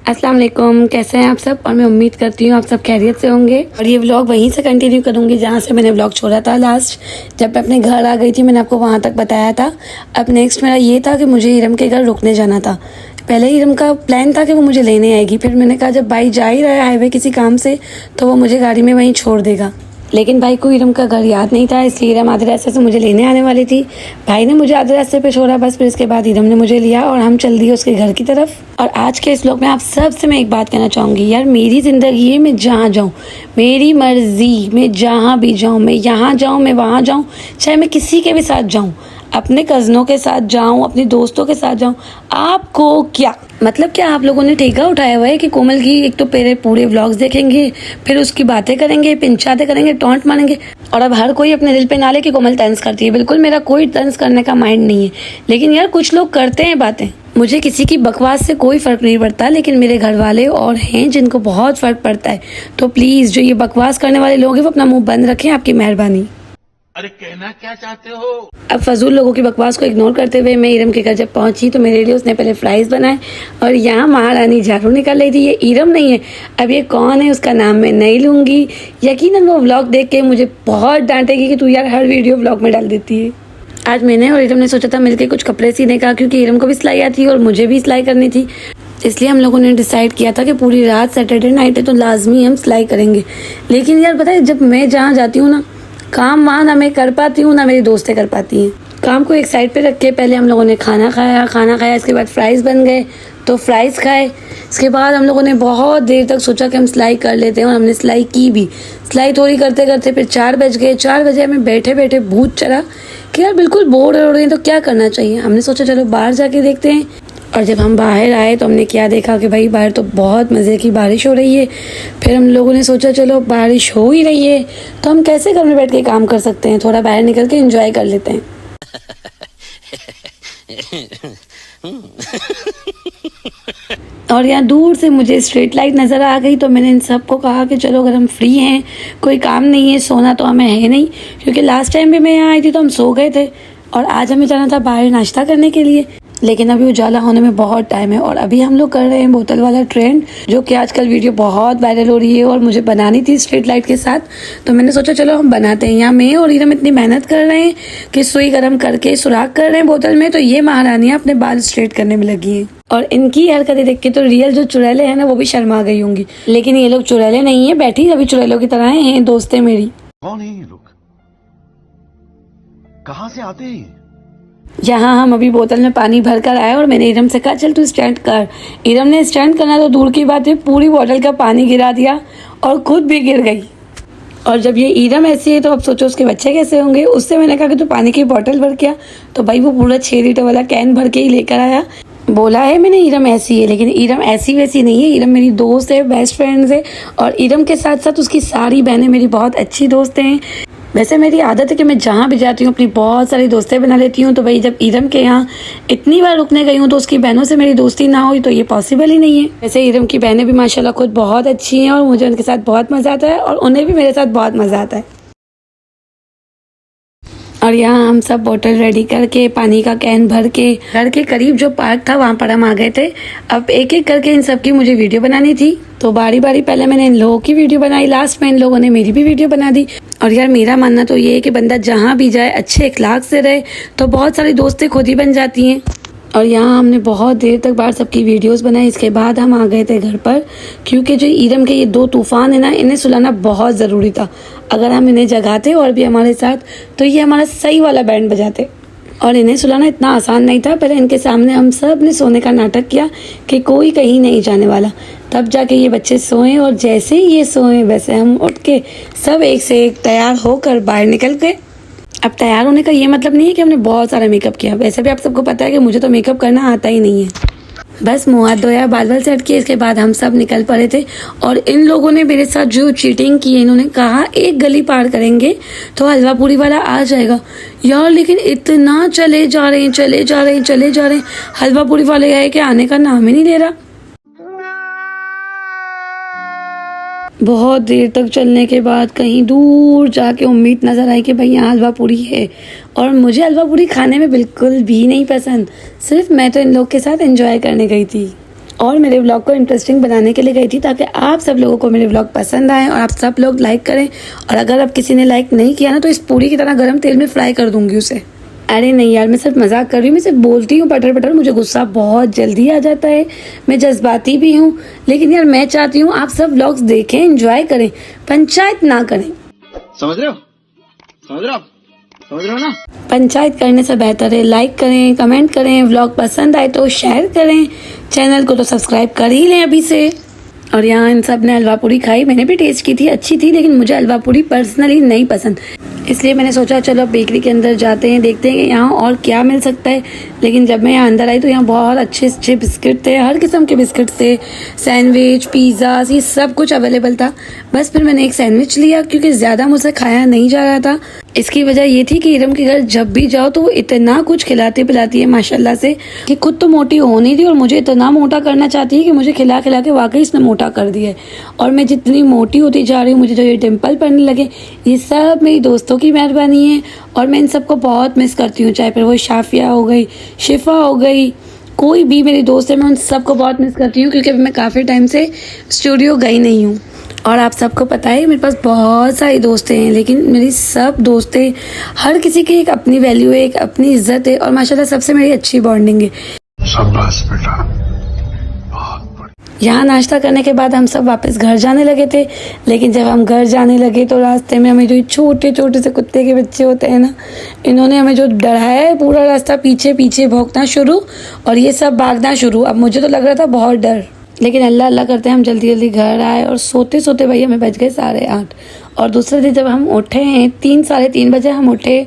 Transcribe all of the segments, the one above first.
अस्सलाम वालेकुम, कैसे हैं आप सब। और मैं उम्मीद करती हूँ आप सब खैरियत से होंगे। और ये व्लॉग वहीं से कंटिन्यू करूँगी जहाँ से मैंने व्लॉग छोड़ा था लास्ट, जब मैं अपने घर आ गई थी। मैंने आपको वहाँ तक बताया था। अब नेक्स्ट मेरा ये था कि मुझे इरम के घर रुकने जाना था। पहले इरम का प्लान था कि वो मुझे लेने आएगी, फिर मैंने कहा जब भाई जा ही रहा है हाईवे किसी काम से तो वो मुझे गाड़ी में वहीं छोड़ देगा। लेकिन भाई को इरम का घर याद नहीं था, इसलिए इरम आधे रास्ते से मुझे लेने आने वाली थी। भाई ने मुझे आधे रास्ते पे छोड़ा बस, फिर इसके बाद इरम ने मुझे लिया और हम चल दिए उसके घर की तरफ। और आज के इस व्लॉग में आप सबसे मैं एक बात कहना चाहूँगी, यार मेरी ज़िंदगी है, मैं जहाँ जाऊँ मेरी मर्ज़ी, मैं जहाँ भी जाऊँ, मैं यहाँ जाऊँ, मैं वहाँ जाऊँ, चाहे मैं किसी के भी साथ जाऊँ, अपने कज़नों के साथ जाऊँ, अपने दोस्तों के साथ जाऊँ, आपको क्या मतलब, क्या आप लोगों ने ठेका उठाया हुआ है कि कोमल की एक तो पूरे व्लॉग्स देखेंगे, फिर उसकी बातें करेंगे, पिंचाते करेंगे, टॉन्ट मारेंगे। और अब हर कोई अपने दिल पे ना ले कि कोमल तंज करती है। बिल्कुल मेरा कोई तंज करने का माइंड नहीं है, लेकिन यार कुछ लोग करते हैं बातें। मुझे किसी की बकवास से कोई फ़र्क नहीं पड़ता, लेकिन मेरे घर वाले और हैं जिनको बहुत फ़र्क पड़ता है। तो प्लीज़ जो ये बकवास करने वाले लोग हैं वो अपना मुँह बंद रखें, आपकी मेहरबानी। अरे कहना क्या चाहते हो। अब फजूल लोगों की बकवास को इग्नोर करते हुए मैं इरम के घर जब पहुंची तो मेरे लिए उसने पहले फ्राइज़ बनाए और यहाँ महारानी झाड़ू निकाल रही थी। ये इरम नहीं है, अब ये कौन है उसका नाम मैं नहीं लूँगी। यकीनन वो व्लॉग देख के मुझे बहुत डांटेगी कि तू यार हर वीडियो व्लॉग में डाल देती है। आज मैंने और इरम ने सोचा था मिलकर कुछ कपड़े सीने का, क्योंकि इरम को भी सिलाई आती है और मुझे भी सिलाई करनी थी। इसलिए हम लोगों ने डिसाइड किया था कि पूरी रात सैटरडे नाइट है तो लाजमी हम सिलाई करेंगे। लेकिन यार पता है, जब मैं जहाँ जाती हूँ ना, काम वहाँ ना मैं कर पाती हूँ ना मेरी दोस्तें कर पाती हैं। काम को एक साइड पे रख के पहले हम लोगों ने खाना खाया, इसके बाद फ्राइज़ बन गए तो फ्राइज़ खाए। इसके बाद हम लोगों ने बहुत देर तक सोचा कि हम सिलाई कर लेते हैं और हमने सिलाई की भी। सिलाई थोड़ी करते करते फिर 4 बज गए। 4 बजे हमें बैठे बैठे भूत चढ़ा कि यार बिल्कुल बोर हो रहे हैं तो क्या करना चाहिए। हमने सोचा चलो बाहर जाके देखते हैं। और जब हम बाहर आए तो हमने क्या देखा कि भाई बाहर तो बहुत मज़े की बारिश हो रही है। फिर हम लोगों ने सोचा चलो बारिश हो ही रही है तो हम कैसे घर में बैठ के काम कर सकते हैं, थोड़ा बाहर निकल के एंजॉय कर लेते हैं। और यहाँ दूर से मुझे स्ट्रीट लाइट नज़र आ गई तो मैंने इन सबको कहा कि चलो अगर हम फ्री हैं, कोई काम नहीं है, सोना तो हमें है नहीं, क्योंकि लास्ट टाइम भी मैं यहाँ आई थी तो हम सो गए थे और आज हमें जाना था बाहर नाश्ता करने के लिए। लेकिन अभी उजाला होने में बहुत टाइम है और अभी हम लोग कर रहे हैं बोतल वाला ट्रेंड, जो कि आजकल वीडियो बहुत वायरल हो रही है और मुझे बनानी थी स्ट्रीट लाइट के साथ। तो मैंने सोचा चलो हम बनाते हैं। यहाँ मैं और इरम इतनी मेहनत कर रहे हैं कि सुई गर्म करके सुराख कर रहे हैं बोतल में, तो ये महारानियाँ अपने बाल स्ट्रेट करने में लगी हैं। और इनकी हरकतें देख के तो रियल जो चुड़ैले हैं ना वो भी शर्मा गई होंगी, लेकिन ये लोग चुड़ैले नहीं है, बैठी अभी चुड़ैलों की तरह हैं। दोस्तें मेरी। कौन है ये लोग, कहाँ से आते हैं? यहाँ हम अभी बोतल में पानी भर कर आए और मैंने इरम से कहा चल तू स्टैंड कर। इरम ने स्टैंड करना तो दूर की बात है, पूरी बोतल का पानी गिरा दिया और खुद भी गिर गई। और जब ये इरम ऐसी है तो अब सोचो उसके बच्चे कैसे होंगे। उससे मैंने कहा कि तू पानी की बोतल भर के आ, तो भाई वो पूरा 6 लीटर वाला कैन भर के ही लेकर आया। बोला है मैंने इरम ऐसी है, लेकिन इरम ऐसी वैसी नहीं है। इरम मेरी दोस्त है, बेस्ट फ्रेंड्स है, और इरम के साथ साथ उसकी सारी बहनें मेरी बहुत अच्छी दोस्त हैं। वैसे मेरी आदत है कि मैं जहाँ भी जाती हूँ अपनी बहुत सारी दोस्तें बना लेती हूँ। तो भाई जब इरम के यहाँ इतनी बार रुकने गई हूँ तो उसकी बहनों से मेरी दोस्ती ना हुई तो ये पॉसिबल ही नहीं है। वैसे इरम की बहनें भी माशाल्लाह खुद बहुत अच्छी हैं और मुझे उनके साथ बहुत मज़ा आता है और उन्हें भी मेरे साथ बहुत मज़ा आता है। और यहाँ हम सब बोतल रेडी करके पानी का कैन भर के घर के करीब जो पार्क था वहाँ पर हम आ गए थे। अब एक एक करके इन सब की मुझे वीडियो बनानी थी, तो बारी बारी पहले मैंने इन लोगों की वीडियो बनाई, लास्ट में इन लोगों ने मेरी भी वीडियो बना दी। और यार मेरा मानना तो ये है कि बंदा जहाँ भी जाए अच्छे इखलाक से रहे तो बहुत सारी दोस्तें खुद ही बन जाती हैं। और यहाँ हमने बहुत देर तक बाहर सबकी वीडियोस बनाई। इसके बाद हम आ गए थे घर पर, क्योंकि जो इरम के ये 2 तूफ़ान है ना, इन्हें सुलाना बहुत ज़रूरी था। अगर हम इन्हें जगाते और भी हमारे साथ तो ये हमारा सही वाला बैंड बजाते। और इन्हें सुलाना इतना आसान नहीं था। पहले इनके सामने हम सब ने सोने का नाटक किया कि कोई कहीं नहीं जाने वाला, तब जाके ये बच्चे सोए। और जैसे ही ये सोए वैसे हम उठ के सब एक से एक तैयार होकर बाहर निकल गए। अब तैयार होने का ये मतलब नहीं है कि हमने बहुत सारा मेकअप किया, वैसे भी आप सबको पता है कि मुझे तो मेकअप करना आता ही नहीं है। बस मुँह हाथ धोया, बाल बाल सेट किए, इसके बाद हम सब निकल पड़े थे। और इन लोगों ने मेरे साथ जो चीटिंग की है, इन्होंने कहा एक गली पार करेंगे तो हलवा पूरी वाला आ जाएगा। यार लेकिन इतना चले जा रहे हैं, हलवा पूरी वाले है कि आने का नाम ही नहीं ले रहा। बहुत देर तक चलने के बाद कहीं दूर जाके उम्मीद नज़र आई कि भाई यहाँ हलवा पूरी है। और मुझे हलवा पूरी खाने में बिल्कुल भी नहीं पसंद, सिर्फ मैं तो इन लोग के साथ एंजॉय करने गई थी। और मेरे व्लॉग को इंटरेस्टिंग बनाने के लिए गई थी ताकि आप सब लोगों को मेरे व्लॉग पसंद आए और आप सब लोग लाइक करें। और अगर अब किसी ने लाइक नहीं किया ना तो इस पूरी की तरह गर्म तेल में फ्राई कर दूंगी उसे। अरे नहीं यार, मैं सिर्फ मजाक कर रही हूँ, मैं सिर्फ बोलती हूँ पटर पटर, मुझे गुस्सा बहुत जल्दी आ जाता है, मैं जज्बाती भी हूँ। लेकिन यार मैं चाहती हूँ आप सब व्लॉग्स देखें, एंजॉय करें, पंचायत ना करें। समझ रहे हो? समझ रहे हो? समझ रहे हो ना? पंचायत करने से बेहतर है लाइक करें, कमेंट करें, व्लॉग पसंद आए तो शेयर करें, चैनल को तो सब्सक्राइब कर ही लें अभी से। और यहाँ इन सब ने हलवा पूरी खाई, मैंने भी टेस्ट की थी, अच्छी थी, लेकिन मुझे हलवा पूरी पर्सनली नहीं पसंद, इसलिए मैंने सोचा चलो बेकरी के अंदर जाते हैं, देखते हैं कि यहाँ और क्या मिल सकता है। लेकिन जब मैं यहाँ अंदर आई तो यहाँ बहुत अच्छे अच्छे बिस्किट थे, हर किस्म के बिस्किट थे, सैंडविच, पिज़्ज़ा, ये सब कुछ अवेलेबल था। बस फिर मैंने एक सैंडविच लिया क्योंकि ज़्यादा मुझसे खाया नहीं जा रहा था। इसकी वजह ये थी कि इरम के घर जब भी जाओ तो वो इतना कुछ खिलाती पिलाती है माशाल्लाह से कि खुद तो मोटी हो नहीं थी और मुझे इतना मोटा करना चाहती है कि मुझे खिला खिला के वाकई इसने मोटा कर दिया है। और मैं जितनी मोटी होती जा रही हूँ, मुझे जो ये डिम्पल पड़ने लगे, ये सब मेरी दोस्तों की मेहरबानी है और मैं इन सबको बहुत मिस करती हूँ। चाहे फिर वो शाफिया हो गई, शिफा हो गई, कोई भी मेरी दोस्त है, मैं उन सबको बहुत मिस करती हूँ क्योंकि मैं काफ़ी टाइम से स्टूडियो गई नहीं हूँ। और आप सबको पता है मेरे पास बहुत सारी दोस्तें हैं, लेकिन मेरी सब दोस्तें, हर किसी की एक अपनी वैल्यू है, एक अपनी इज्जत है और माशाल्लाह सबसे मेरी अच्छी बॉन्डिंग है। शाबाश बेटा, बहुत बढ़िया। यहाँ नाश्ता करने के बाद हम सब वापस घर जाने लगे थे, लेकिन जब हम घर जाने लगे तो रास्ते में हमें जो छोटे छोटे से कुत्ते के बच्चे होते हैं ना, इन्होंने हमें जो डराया है, पूरा रास्ता पीछे पीछे भौंकना शुरू और ये सब भागना शुरू। अब मुझे तो लग रहा था बहुत डर, लेकिन अल्लाह अल्लाह करते हम जल्दी जल्दी घर आए और सोते सोते भाई हमें बज गए 8:30। और दूसरे दिन जब हम उठे हैं 3-3:30 बजे हम उठे,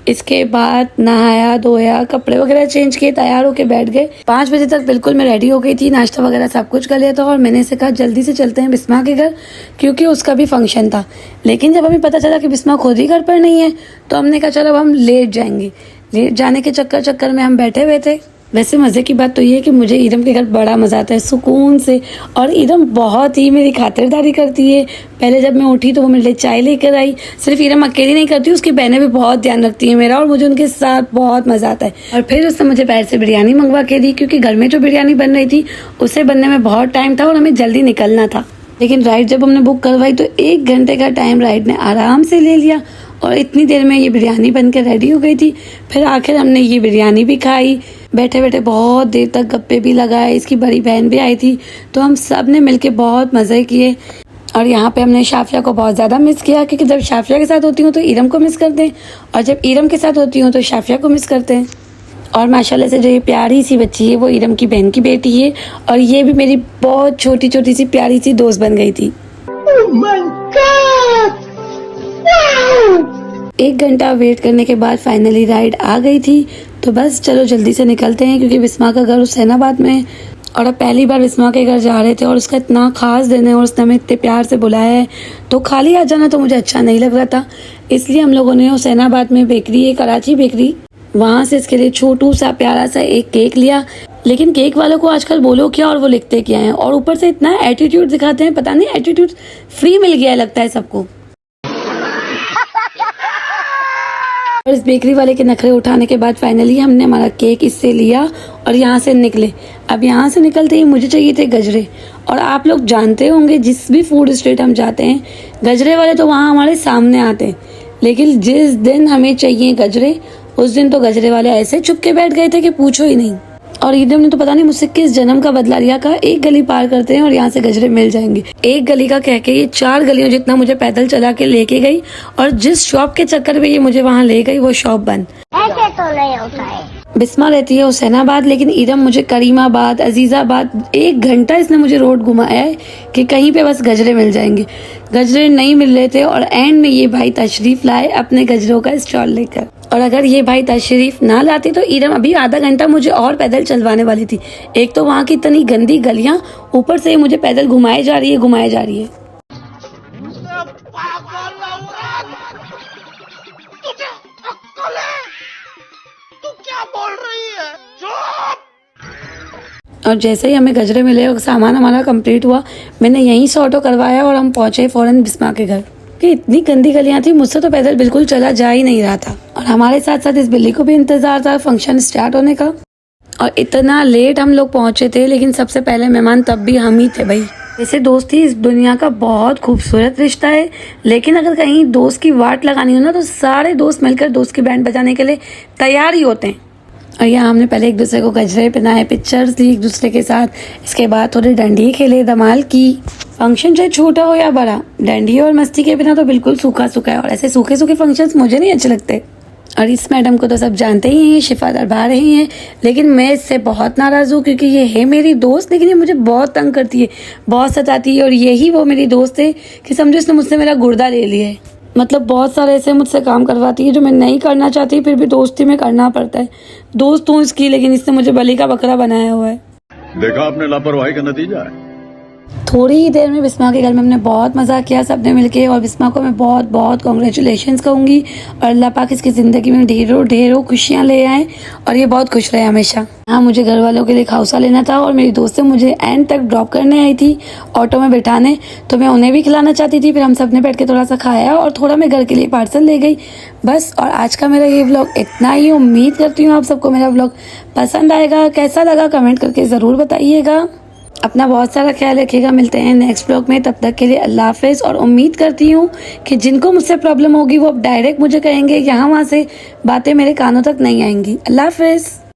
इसके बाद नहाया धोया, कपड़े वगैरह चेंज किए, तैयार होके बैठ गए। 5 बजे तक बिल्कुल मैं रेडी हो गई थी, नाश्ता वगैरह सब कुछ कर लिया था और मैंने इसे कहा जल्दी से चलते हैं बिस्मा के घर क्योंकि उसका भी फंक्शन था। लेकिन जब हमें पता चला कि बिस्मा खुद ही घर पर नहीं है तो हमने कहा चलो अब हम लेट जाएंगे। लेट जाने के चक्कर में हम बैठे हुए थे। वैसे मज़े की बात तो ये है कि मुझे इरम के घर बड़ा मज़ा आता है सुकून से, और इरम बहुत ही मेरी खातिरदारी करती है। पहले जब मैं उठी तो वो मेरे लिए चाय लेकर आई। सिर्फ इरम अकेली नहीं करती, उसकी बहनें भी बहुत ध्यान रखती हैं मेरा और मुझे उनके साथ बहुत मज़ा आता है। और फिर उसने मुझे बाहर से बिरयानी मंगवा के दी क्योंकि घर में जो बिरयानी बन रही थी उसे बनने में बहुत टाइम था और हमें जल्दी निकलना था। लेकिन राइड जब हमने बुक करवाई तो 1 घंटे का टाइम राइड ने आराम से ले लिया और इतनी देर में ये बिरयानी बनकर रेडी हो गई थी। फिर आखिर हमने ये बिरयानी भी खाई, बैठे बैठे बहुत देर तक गप्पे भी लगाए। इसकी बड़ी बहन भी आई थी तो हम सब ने मिलके बहुत मज़े किए। और यहाँ पे हमने शाफिया को बहुत ज़्यादा मिस किया क्योंकि जब शाफिया के साथ होती हूँ तो इरम को मिस करते हैं और जब इरम के साथ होती हूँ तो शाफिया को मिस करते हैं। और माशाल्लाह से जो ये प्यारी सी बच्ची है वो इरम की बहन की बेटी है और ये भी मेरी बहुत छोटी छोटी सी प्यारी सी दोस्त बन गई थी। एक घंटा वेट करने के बाद फाइनली राइड आ गई थी तो बस चलो जल्दी से निकलते हैं क्योंकि बिस्मा का घर हुसैनाबाद में है और अब पहली बार बिस्मा के घर जा रहे थे और उसका इतना खास दिन है और उसने हमें इतने प्यार से बुलाया है तो खाली आ जाना तो मुझे अच्छा नहीं लग रहा था। इसलिए हम लोगों ने हुसैनाबाद में बेकरी है, कराची बेकरी, वहाँ से इसके लिए छोटू सा प्यारा सा एक केक लिया। लेकिन केक वालों को आजकल बोलो क्या और वो लिखते क्या हैं और ऊपर से इतना एटीट्यूड दिखाते हैं, पता नहीं एटीट्यूड फ्री मिल गया है लगता है सबको। और इस बेकरी वाले के नखरे उठाने के बाद फाइनली हमने हमारा केक इससे लिया और यहाँ से निकले। अब यहाँ से निकलते ही मुझे चाहिए थे गजरे और आप लोग जानते होंगे जिस भी फूड स्ट्रीट हम जाते हैं गजरे वाले तो वहाँ हमारे सामने आते हैं, लेकिन जिस दिन हमें चाहिए गजरे उस दिन तो गजरे वाले ऐसे चुप के बैठ गए थे कि पूछो ही नहीं। और इधर ने तो पता नहीं मुझसे किस जन्म का बदला लिया, कहा एक गली पार करते हैं और यहाँ से गजरे मिल जाएंगे। एक गली का कह के ये 4 गलियों जितना मुझे पैदल चला के लेके गई और जिस शॉप के चक्कर में ये मुझे वहाँ ले गई वो शॉप बंद। ऐसे तो नहीं होता है। बिस्मा रहती है हुसैनाबाद, लेकिन इरम मुझे करीमाबाद, अजीज़ाबाद, 1 घंटा इसने मुझे रोड घुमाया है कि कहीं पे बस गजरे मिल जाएंगे। गजरे नहीं मिल रहे थे और एंड में ये भाई तशरीफ लाए अपने गजरों का स्टॉल लेकर। और अगर ये भाई तशरीफ ना लाते तो इरम अभी आधा घंटा मुझे और पैदल चलवाने वाली थी। एक तो वहाँ की इतनी गंदी गलियाँ, ऊपर से मुझे पैदल घुमाए जा रही है। और जैसे ही हमें गजरे मिले और सामान हमारा कंप्लीट हुआ, मैंने यहीं से ऑटो करवाया और हम पहुंचे फौरन बिस्मा के घर। कि इतनी गंदी गलियां थी, मुझसे तो पैदल बिल्कुल चला जा ही नहीं रहा था। और हमारे साथ साथ इस बिल्ली को भी इंतजार था फंक्शन स्टार्ट होने का। और इतना लेट हम लोग पहुंचे थे, लेकिन सबसे पहले मेहमान तब भी हम ही थे भाई। वैसे दोस्ती इस दुनिया का बहुत खूबसूरत रिश्ता है, लेकिन अगर कहीं दोस्त की वाट लगानी हो ना तो सारे दोस्त मिलकर दोस्त की बैंड बजाने के लिए तैयार ही होते हैं। और यहाँ हमने पहले एक दूसरे को गजरे पहनाए, पिक्चर्स ली एक दूसरे के साथ, इसके बाद थोड़ी डंडी खेले, धमाल की। फंक्शन चाहे छोटा हो या बड़ा, डंडी और मस्ती के बिना तो बिल्कुल सूखा सूखा है, और ऐसे सूखे सूखे फंक्शंस मुझे नहीं अच्छे लगते। और इस मैडम को तो सब जानते ही हैं, शिफा दरबार रही हैं, लेकिन मैं इससे बहुत नाराज़ हूँ क्योंकि ये है मेरी दोस्त, लेकिन ये मुझे बहुत तंग करती है, बहुत सताती है। और यही वो मेरी दोस्त है कि समझो इसने मुझसे मेरा गुर्दा ले लिया है। मतलब बहुत सारे ऐसे मुझसे काम करवाती है जो मैं नहीं करना चाहती, फिर भी दोस्ती में करना पड़ता है। दोस्त हूँ इसकी, लेकिन इसने मुझे बलि का बकरा बनाया हुआ है। देखा आपने लापरवाही का नतीजा है। थोड़ी ही देर में बिस्मा के घर में हमने बहुत मज़ा किया सबने मिलके, और बिस्मा को मैं बहुत बहुत कॉन्ग्रेचुलेशंस कहूँगी, और अल्लाह पाक इसकी ज़िंदगी में ढेरों ढेरों खुशियाँ ले आए और ये बहुत खुश रहे हमेशा। हाँ, मुझे घर वालों के लिए खाउसा लेना था, और मेरी दोस्त मुझे एंड तक ड्रॉप करने आई थी ऑटो में बैठाने, तो मैं उन्हें भी खिलाना चाहती थी। फिर हम सब ने बैठ के थोड़ा सा खाया और थोड़ा मैं घर के लिए पार्सल ले गई बस। और आज का मेरा ये व्लॉग इतना ही। उम्मीद करती हूँ आप सबको मेरा व्लॉग पसंद आएगा। कैसा लगा कमेंट करके ज़रूर बताइएगा। अपना बहुत सारा ख्याल रखिएगा। मिलते हैं नेक्स्ट ब्लॉग में, तब तक के लिए अल्लाह हाफिज़। और उम्मीद करती हूँ कि जिनको मुझसे प्रॉब्लम होगी वो अब डायरेक्ट मुझे कहेंगे, यहाँ वहाँ से बातें मेरे कानों तक नहीं आएंगी। अल्लाह हाफिज़।